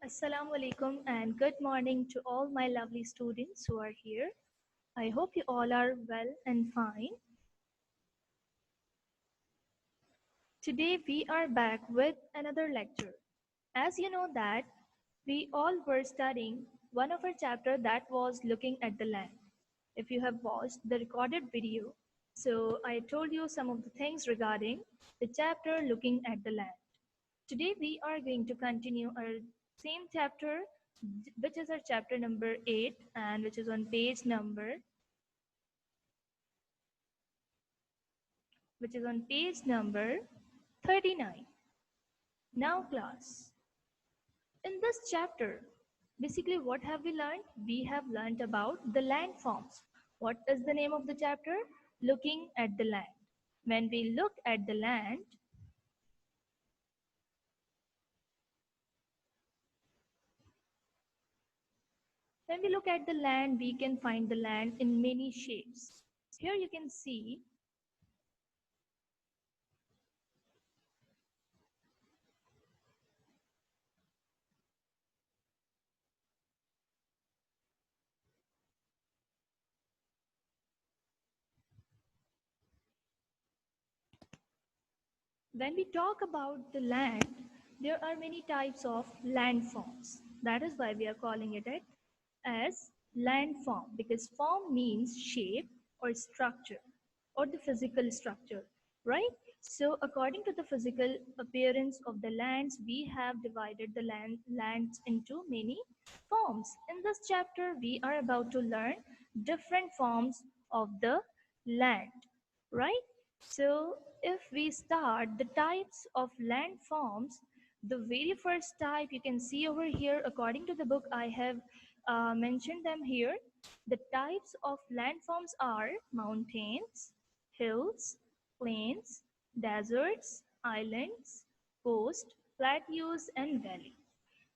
Assalamu alaikum and good morning to all my lovely students who are here. I hope you all are well and fine. Today we are back with another lecture. As you know that we all were studying one of our chapter that was looking at the land. If you have watched the recorded video, so I told you some of the things regarding the chapter looking at the land. Today we are going to continue our same chapter, which is our chapter number 8 and which is on page number 39. Now class, in this chapter, basically what have we learned? We have learned about the landforms. What is the name of the chapter? Looking at the land. When we look at the land, we can find the land in many shapes. Here you can see. When we talk about the land, there are many types of landforms. That is why we are calling it as landform, because form means shape or structure or the physical structure, right? So according to the physical appearance of the lands, we have divided the lands into many forms. In this chapter, we are about to learn different forms of the land, right? So if we start the types of landforms, the very first type you can see over here, according to the book, I have mentioned them here. The types of landforms are mountains, hills, plains, deserts, islands, coast, plateaus, and valleys.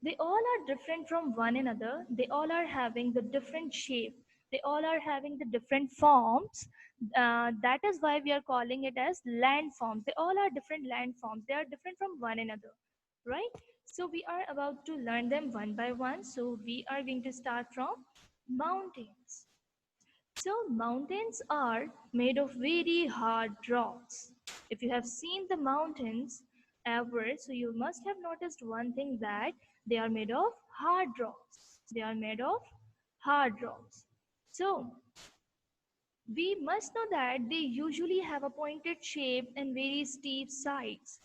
They all are different from one another. They all are having the different shape. They all are having the different forms. That is why we are calling it as landforms. They all are different landforms. They are different from one another, right? So we are about to learn them one by one. So we are going to start from mountains. So mountains are made of very hard rocks. If you have seen the mountains ever, so you must have noticed one thing, that they are made of hard rocks. They are made of hard rocks. So we must know that they usually have a pointed shape and very steep sides.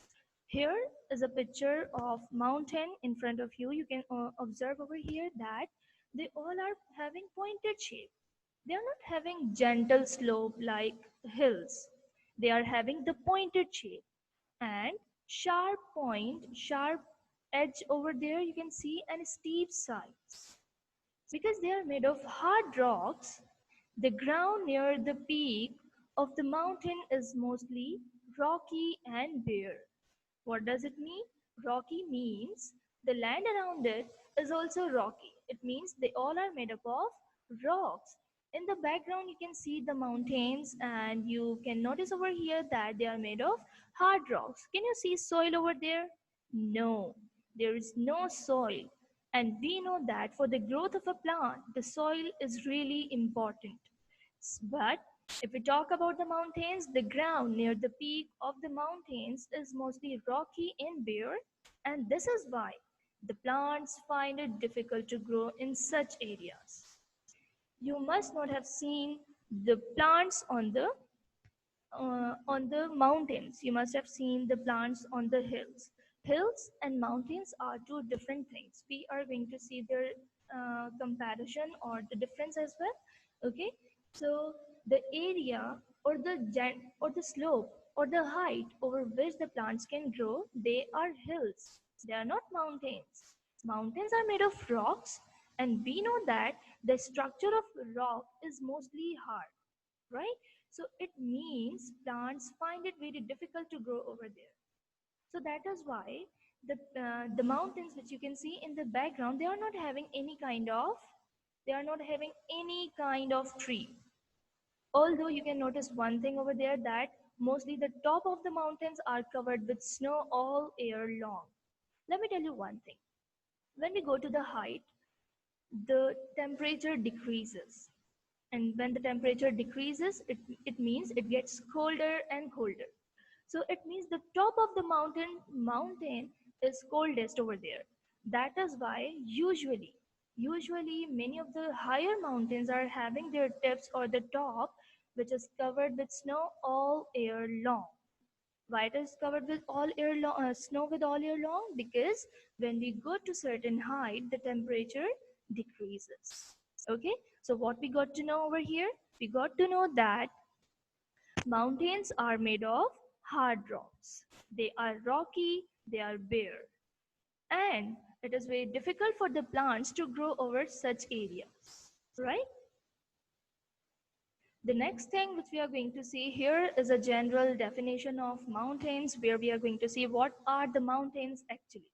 Here is a picture of mountain in front of you. You can observe over here that they all are having pointed shape. They are not having gentle slope like hills. They are having the pointed shape and sharp point, sharp edge over there you can see, and steep sides. Because they are made of hard rocks, the ground near the peak of the mountain is mostly rocky and bare. What does it mean? Rocky means the land around it is also rocky. It means they all are made up of rocks. In the background, you can see the mountains, and you can notice over here that they are made of hard rocks. Can you see soil over there? No, there is no soil. And we know that for the growth of a plant, the soil is really important. But if we talk about the mountains, the ground near the peak of the mountains is mostly rocky and bare, and this is why the plants find it difficult to grow in such areas. You must not have seen the plants on the mountains. You must have seen the plants on the hills. Hills and mountains are two different things. We are going to see their comparison or the difference as well. Okay, so the area or or the slope or the height over which the plants can grow, they are hills. They are not mountains. Mountains are made of rocks, and we know that the structure of rock is mostly hard, right? So it means plants find it very difficult to grow over there. So that is why the mountains which you can see in the background, they are not having any kind of tree. Although you can notice one thing over there, that mostly the top of the mountains are covered with snow all year long. Let me tell you one thing. When we go to the height, the temperature decreases. And when the temperature decreases, it means it gets colder and colder. So it means the top of the mountain is coldest over there. That is why usually many of the higher mountains are having their tips or the top which is covered with snow all year long. Why it is covered with snow with all year long? Because when we go to certain height, the temperature decreases. Okay, so what we got to know over here? We got to know that mountains are made of hard rocks. They are rocky, they are bare, and it is very difficult for the plants to grow over such areas, right? The next thing which we are going to see here is a general definition of mountains, where we are going to see what are the mountains actually.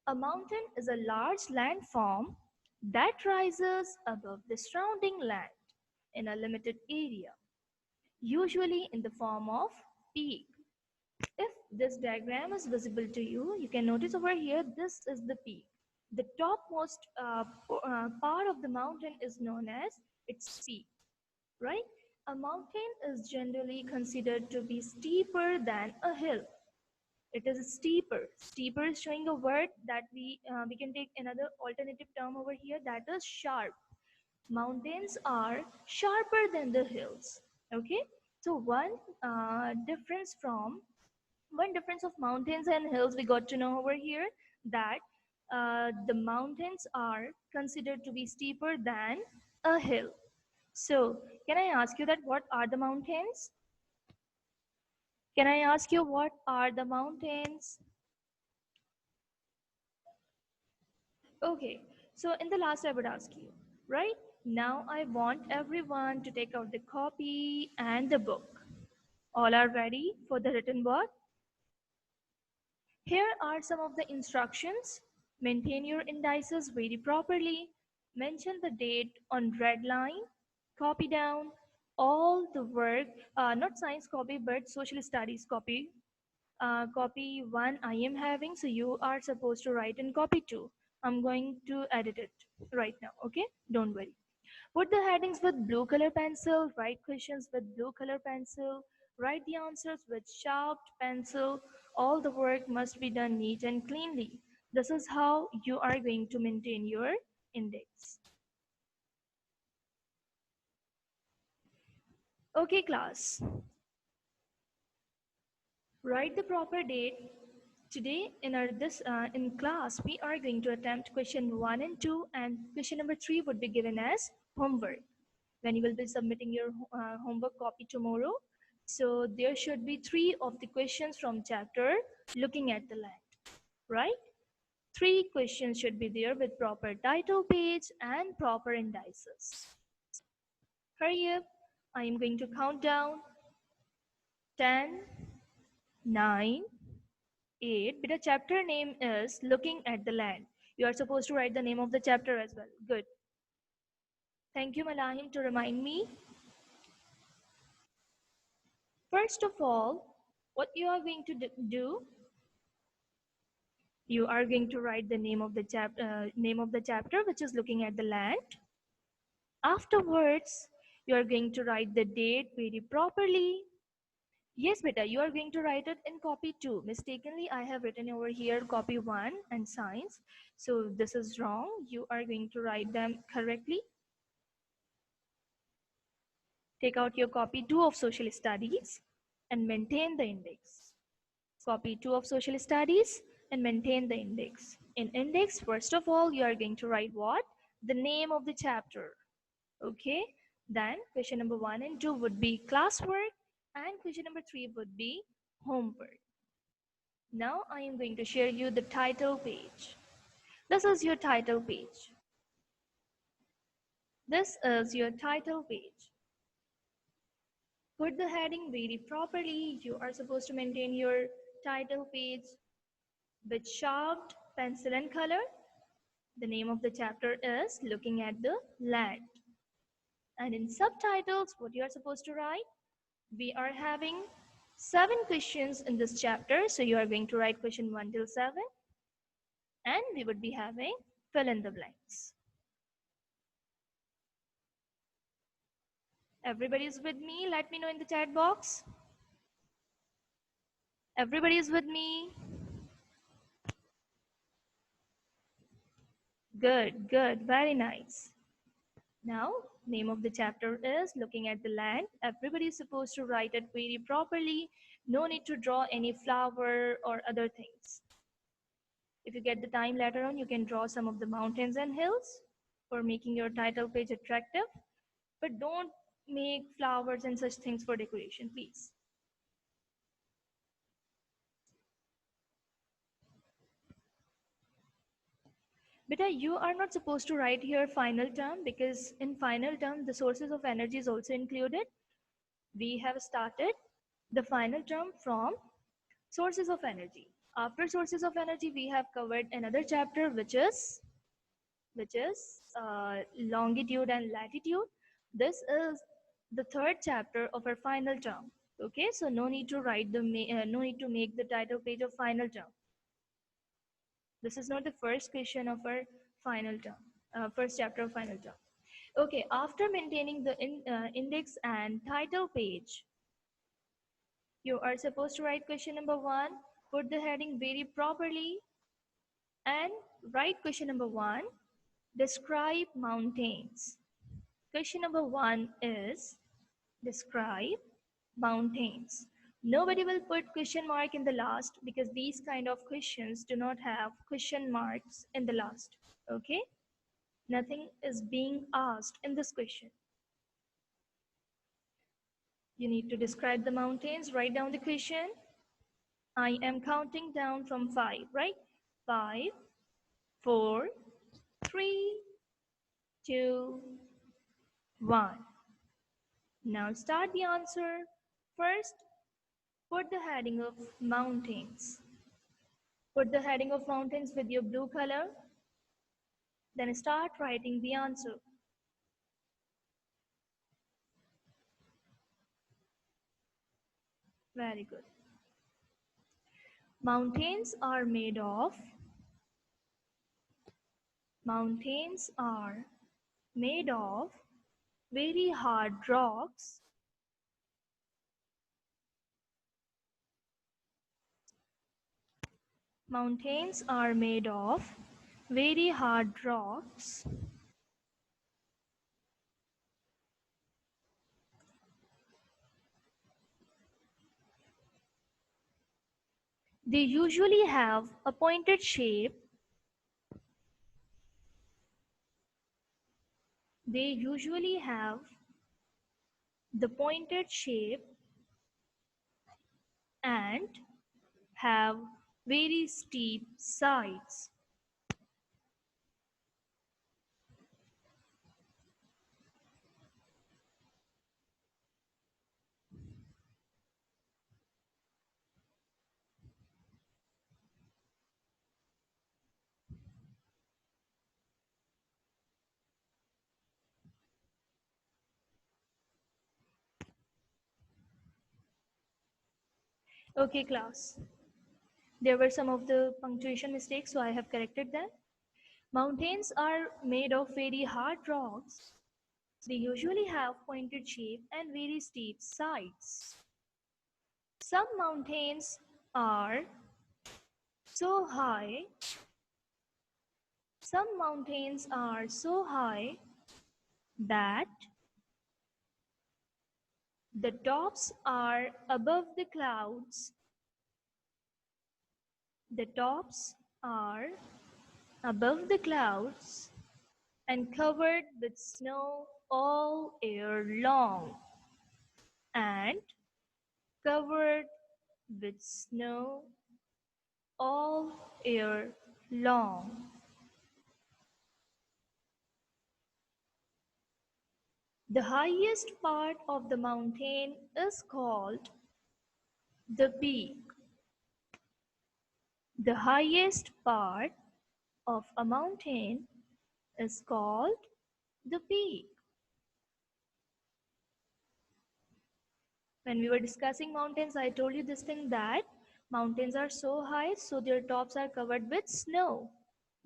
A mountain is a large landform that rises above the surrounding land in a limited area, usually in the form of peak. If this diagram is visible to you, you can notice over here, this is the peak. The topmost part of the mountain is known as its peak, right? A mountain is generally considered to be steeper than a hill. It is steeper. Steeper is showing a word that we can take another alternative term over here, that is sharp. Mountains are sharper than the hills. Okay, so difference from one difference of mountains and hills we got to know over here, that the mountains are considered to be steeper than a hill. So can I ask you that what are the mountains? Can I ask you what are the mountains? Okay, so in the last I would ask you, right? Now I want everyone to take out the copy and the book. All are ready for the written word? Here are some of the instructions. Maintain your indices very properly. Mention the date on red line. Copy down all the work, not science copy, but social studies copy. Copy 1 I am having, so you are supposed to write in copy 2. I'm going to edit it right now, okay? Don't worry. Put the headings with blue color pencil, write questions with blue color pencil, write the answers with sharpened pencil. All the work must be done neat and cleanly. This is how you are going to maintain your index. Okay, class. Write the proper date. Today in class we are going to attempt question 1 and 2, and question number 3 would be given as homework when you will be submitting your homework copy tomorrow. So there should be 3 of the questions from chapter looking at the land, right? 3 questions should be there with proper title page and proper indices. Hurry up. I am going to count down. 10, 9, 8. But the chapter name is looking at the land. You are supposed to write the name of the chapter as well. Good. Thank you, Malahim, to remind me. First of all, what you are going to do, you are going to write the name of the chapter, which is looking at the land. Afterwards, you are going to write the date very properly. Yes, beta, you are going to write it in copy 2. Mistakenly, I have written over here copy 1 and science. So this is wrong. You are going to write them correctly. Take out your copy 2 of social studies and maintain the index. Copy 2 of social studies and maintain the index. In index, first of all, you are going to write what? The name of the chapter. Okay, then question number 1 and 2 would be classwork, and question number 3 would be homework. Now I am going to share you the title page. This is your title page. This is your title page. Put the heading very properly. You are supposed to maintain your title page with sharpened pencil and color. The name of the chapter is Looking at the Land. And in subtitles, what you are supposed to write? We are having 7 questions in this chapter. So you are going to write question 1 till 7. And we would be having fill in the blanks. Everybody is with me? Let me know in the chat box. Everybody is with me? Good, good, very nice. Now, name of the chapter is Looking at the Land. Everybody is supposed to write it very properly. No need to draw any flower or other things. If you get the time later on, you can draw some of the mountains and hills for making your title page attractive. But don't make flowers and such things for decoration, please. Beta, you are not supposed to write here final term, because in final term, the sources of energy is also included. We have started the final term from sources of energy. After sources of energy, we have covered another chapter, which is longitude and latitude. This is the third chapter of our final term. Okay, so no need to write the no need to make the title page of final term. This is not the first question of our final term, first chapter of final term. Okay, after maintaining the index and title page, you are supposed to write question number 1, put the heading very properly, and write question number 1, describe mountains. Question number 1 is describe mountains. Nobody will put question mark in the last, because these kind of questions do not have question marks in the last. Okay? Nothing is being asked in this question. You need to describe the mountains. Write down the question. I am counting down from 5, right? 5, 4, 3, 2, 1. Now start the answer. First, put the heading of mountains. Put the heading of mountains with your blue color. Then start writing the answer. Very good. Mountains are made of very hard rocks. Mountains are made of very hard rocks. They usually have a pointed shape. They usually have the pointed shape and have very steep sides. Okay, class. There were some of the punctuation mistakes, so I have corrected them. Mountains are made of very hard rocks. They usually have pointed shape and very steep sides. Some mountains are so high. Some mountains are so high that the tops are above the clouds. The tops are above the clouds and covered with snow all year long. And covered with snow all year long. The highest part of the mountain is called the peak. The highest part of a mountain is called the peak. When we were discussing mountains, I told you this thing, that mountains are so high, so their tops are covered with snow.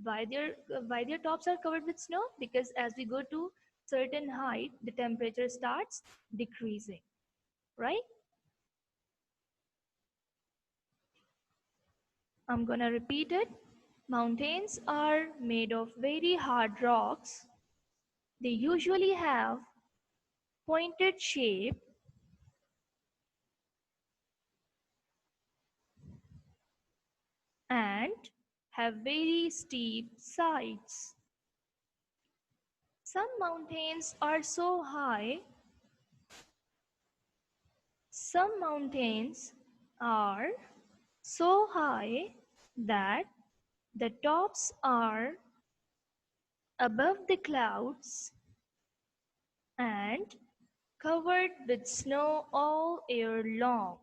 Why their tops are covered with snow? Because as we go to certain height, the temperature starts decreasing, right? I'm gonna repeat it. Mountains are made of very hard rocks. They usually have pointed shape and have very steep sides. Some mountains are so high, some mountains are so high that the tops are above the clouds and covered with snow all year long.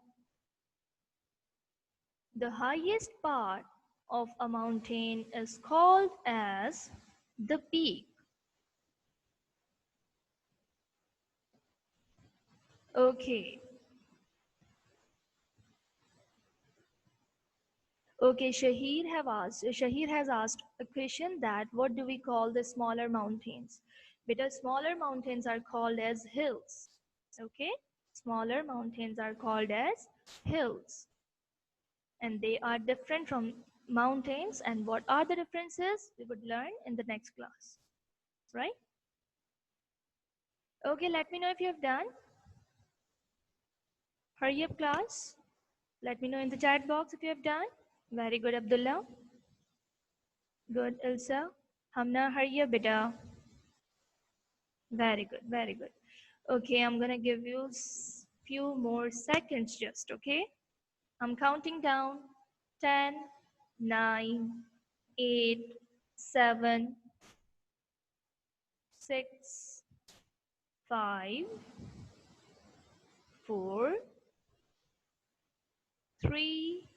The highest part of a mountain is called as the peak. Okay. Okay, Shahir has asked a question that what do we call the smaller mountains? Because smaller mountains are called as hills. Okay? Smaller mountains are called as hills. And they are different from mountains. And what are the differences? We would learn in the next class. Right? Okay, let me know if you have done. Hurry up, class. Let me know in the chat box if you have done. Very good, Abdullah. Good, Ilsa. Hamna, hurry up, beta. Very good, very good. Okay, I'm gonna give you few more seconds just, okay? I'm counting down. 10, 9, 8, 7, 6, 5, 4, 3,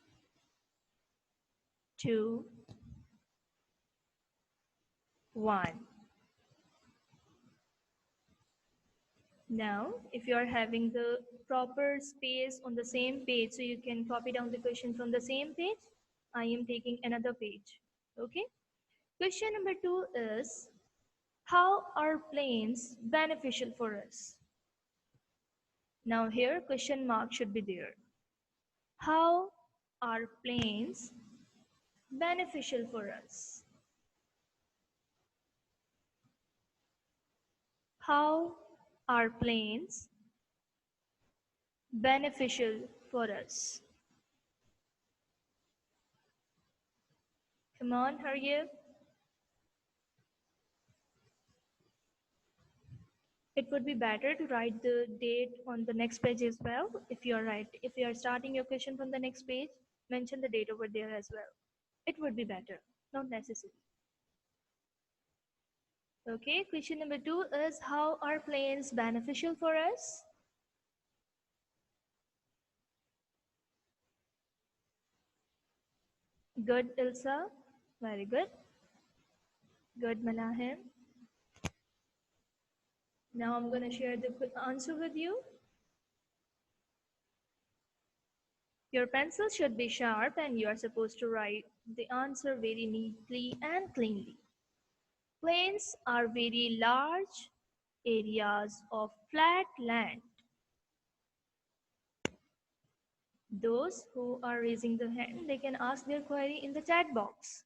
2, 1. Now, if you are having the proper space on the same page, so you can copy down the question from the same page, I am taking another page. Okay? Question number 2 is, how are planes beneficial for us? Now here question mark should be there. How are planes beneficial for us? How are planes beneficial for us? Come on, hurry up. It would be better to write the date on the next page as well. If you are starting your question from the next page, mention the date over there as well. It would be better, not necessary. Okay, question number 2 is, how are planes beneficial for us? Good, Ilsa. Very good. Good, Malahim. Now I'm going to share the answer with you. Your pencil should be sharp and you are supposed to write the answer very neatly and cleanly. Plains are very large areas of flat land. Those who are raising the hand, they can ask their query in the chat box.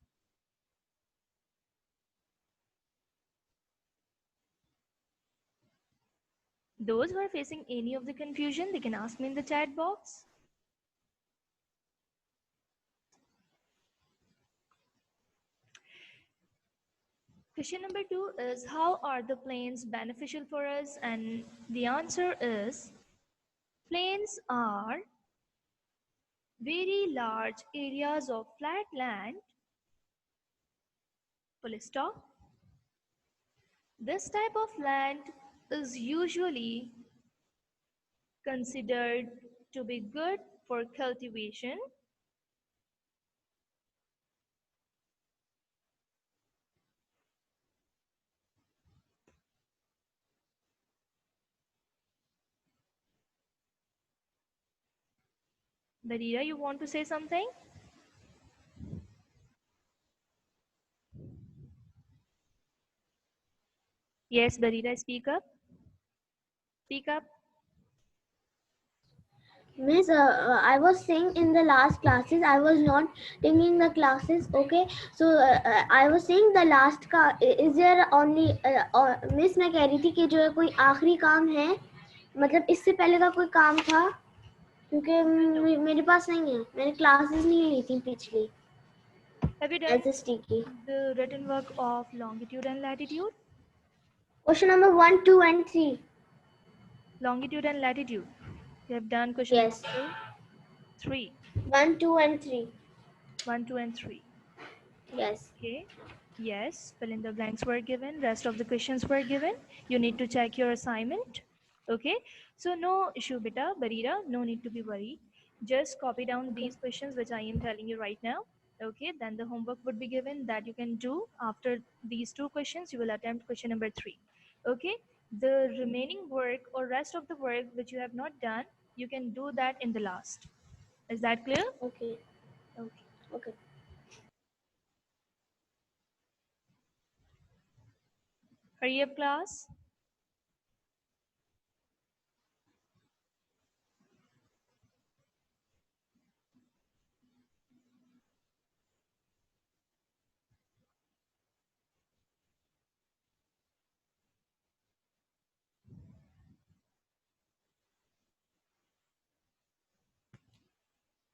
Those who are facing any of the confusion, they can ask me in the chat box. Question number 2 is, how are the plains beneficial for us? And the answer is, plains are very large areas of flat land, full stop. This type of land is usually considered to be good for cultivation. Badira, you want to say something? Yes, Barira, speak up. Speak up. Miss, I was saying in the last classes, I was not taking the classes. Okay, so I was saying the last का is there only Miss मैं कह रही थी कि जो है कोई आखिरी काम है, मतलब इससे पहले का कोई काम था, क्योंकि मेरे पास नहीं है, मैंने क्लासेस नहीं ली थी पिछली Have you done SST की. the written work of longitude and latitude? Question number 1, 2 and 3. Longitude and latitude. You have done question Yes. number 3. 1, 2 and 3. 1, 2, and 3. Yes. Okay. Yes, fill in the blanks were given. Rest of the questions were given. You need to check your assignment. Okay. So no issue, beta, Barira. No need to be worried. Just copy down Okay. these questions which I am telling you right now. Okay. Then the homework would be given that you can do after these two questions. You will attempt question number 3. Okay. The remaining work or rest of the work which you have not done, you can do that in the last. Is that clear? Okay. Okay. Okay. Hurry up, class.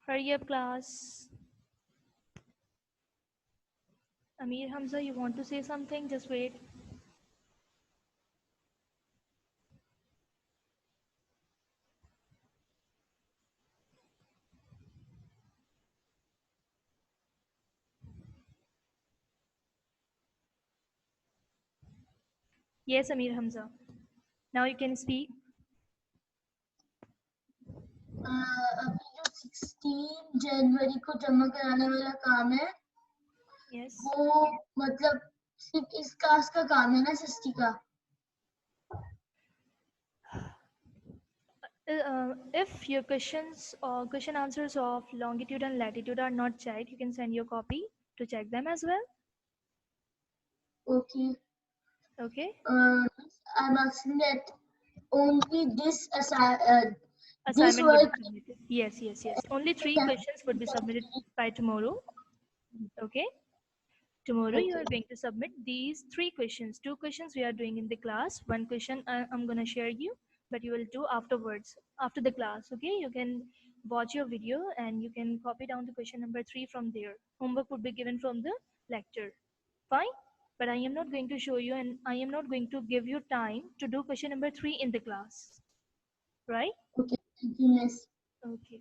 Hurry up, class. Amir Hamza, you want to say something? Just wait. Yes, Amir Hamza. Now you can speak. अभी जो 16 जनवरी को जमा कराने वाला काम है Yes. वो मतलब सिर्फ इस क्लास का काम है ना सृष्टि का. If your questions or question answers of longitude and latitude are not checked, you can send your copy to check them as well. Okay. Okay. I'm asking that only this this Assignment would be work. submitted. Yes, yes, yes. Only 3 questions would be submitted by tomorrow. Okay. Tomorrow you Okay. are going to submit these 3 questions. 2 questions we are doing in the class. One question I'm going to share you, but you will do afterwards, after the class. Okay, you can watch your video and you can copy down the question number 3 from there. Homework would be given from the lecture. Fine, but I am not going to show you and I am not going to give you time to do question number 3 in the class. Right? Okay. Thank you, Miss. Okay.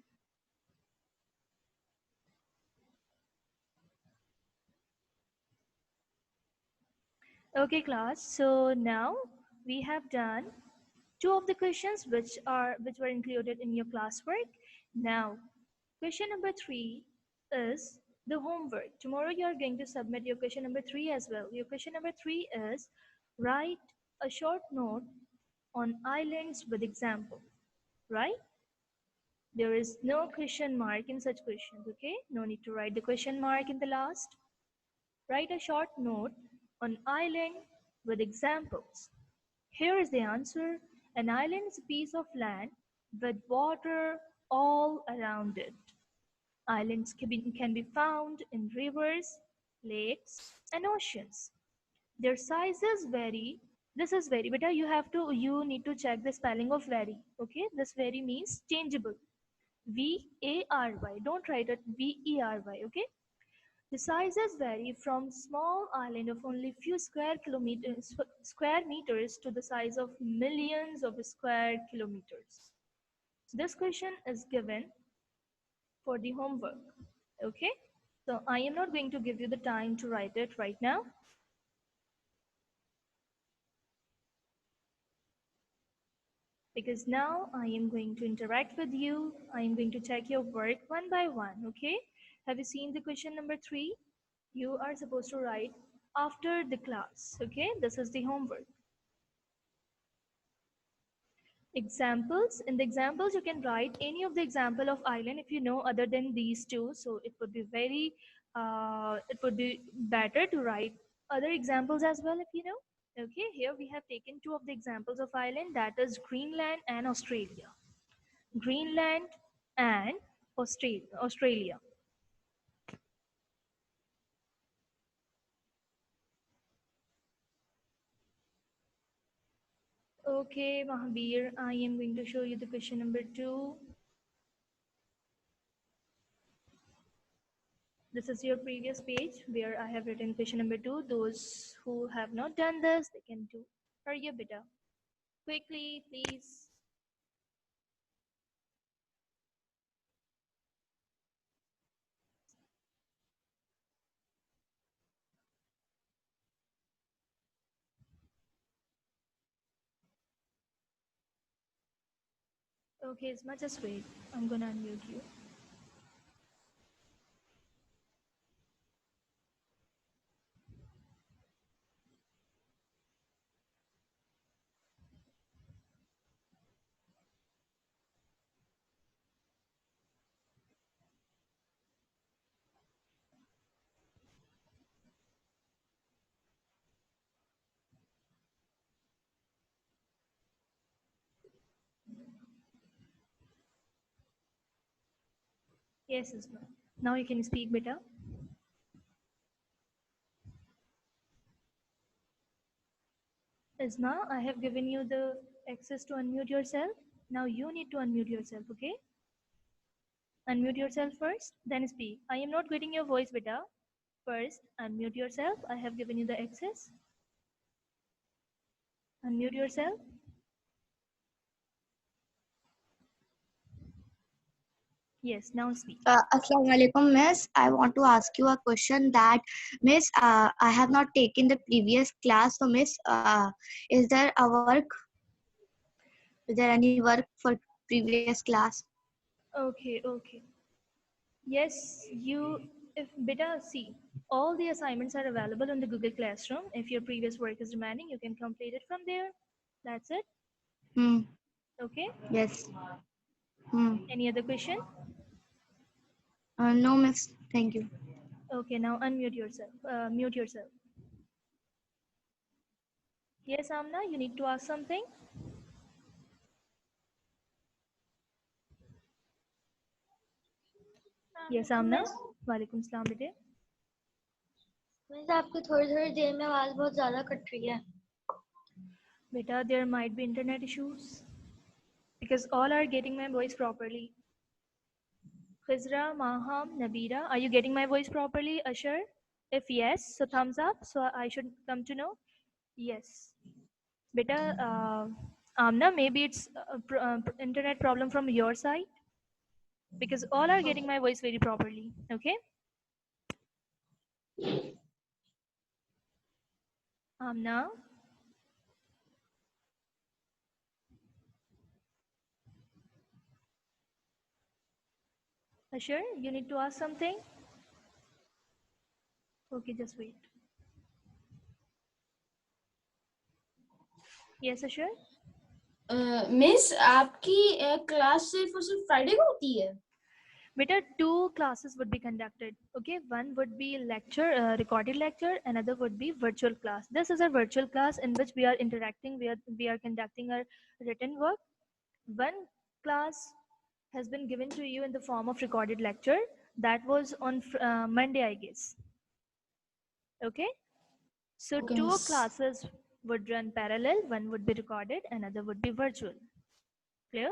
Okay, class. So now we have done 2 of the questions which were included in your classwork. Now, question number 3 is the homework. Tomorrow you are going to submit your question number 3 as well. Your question number 3 is write a short note on islands with example. Right? There is no question mark in such questions. Okay? No need to write the question mark in the last. Write a short note on island with examples. Here is the answer. An island is a piece of land with water all around it. Islands can be found in rivers, lakes, and oceans. Their sizes vary. This is vary, but you need to check the spelling of vary. Okay, this vary means changeable. VARY. Don't write it VERY. Okay. The sizes vary from small island of only few square meters to the size of millions of square kilometers. This question is given for the homework. Okay? So I am not going to give you the time to write it right now. Because now I am going to interact with you. I am going to check your work one by one. Okay? Have you seen the question number 3? You are supposed to write after the class. Okay? This is the homework. Examples. In the examples, you can write any of the example of island if you know other than these two. So it would be it would be better to write other examples as well if you know. Okay, here we have taken two of the examples of island, that is Greenland and Australia. Greenland and Australia. Okay, Mahabir, I am going to show you the question number 2. This is your previous page where I have written question number 2. Those who have not done this, they can do. Hurry up, beta. Quickly, please. Okay, Isma, just wait. I'm gonna unmute you. Yes, Isma. Now you can speak, beta. Isma, I have given you the access to unmute yourself. Now you need to unmute yourself, okay? Unmute yourself first, then speak. I am not getting your voice, beta. First, unmute yourself. I have given you the access. Unmute yourself. Yes, now speak. Assalamu alaikum, Miss. I want to ask you a question that, Miss, I have not taken the previous class. So, Miss, is there a work? Is there any work for previous class? Okay, okay. Yes, if beta, see, all the assignments are available on the Google Classroom. If your previous work is remaining, you can complete it from there. That's it. Hmm. Okay. Yes. Hmm. Any other question? No, Miss. Thank you. Okay, now unmute yourself. Mute yourself. Yes, Amna, you need to ask something. Yes, Amna. Walaikum salam, bete. Miss आपकी थोड़ी थोड़ी देर में आवाज बहुत ज्यादा cut रही है Beta, there might be internet issues because all are getting my voice properly. Khizra, Maham, Nabira, are you getting my voice properly, Ashar? If yes, so thumbs up. So I should come to know. Yes. Beta, Amna, maybe it's a internet problem from your side because all are getting my voice very properly. Okay. Amna. Ashar, you need to ask something? Okay, just wait. Yes, Ashar? Miss आपकी class सिर्फ और सिर्फ Friday को होती है Beta, two classes would be conducted. Okay, one would be lecture, recorded lecture, another would be virtual class. This is a virtual class in which we are interacting, we are conducting our written work. One class has been given to you in the form of recorded lecture. That was on Monday, I guess. Okay, so Okay, two miss. classes would run parallel. One would be recorded, another would be virtual. Clear?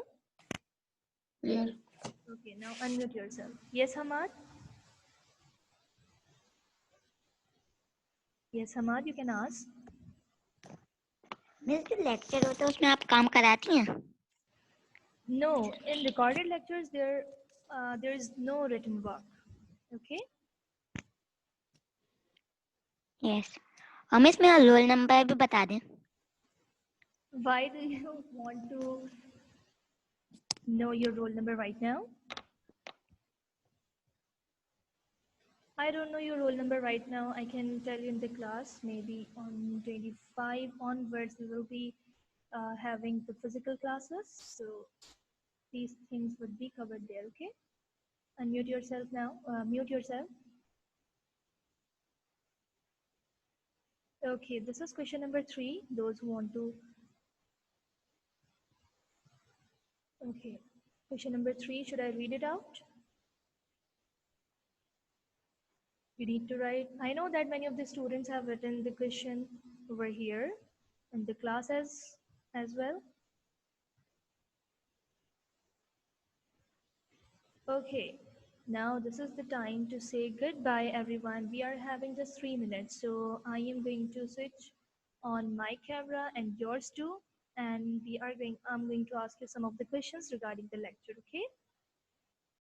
Clear. Okay, now unmute yourself. Yes, Hamad? Yes, Hamad, you can ask. Miss जो lecture होता है उसमें आप काम कराती हैं No, in recorded lectures there is no written work. Okay. Yes और miss मेरा रोल नंबर भी बता दें Why do you want to know your roll number right now? I don't know your roll number right now. I can tell you in the class. Maybe on 25 onwards we will be having the physical classes. So these things would be covered there. Okay. Unmute yourself now. Mute yourself. Okay, this is question number 3. Those who want to. Okay, question number 3. Should I read it out? You need to write. I know that many of the students have written the question over here in the class as well. Okay, now this is the time to say goodbye, everyone. We are having just 3 minutes, so I am going to switch on my camera and yours too, and I'm going to ask you some of the questions regarding the lecture. Okay?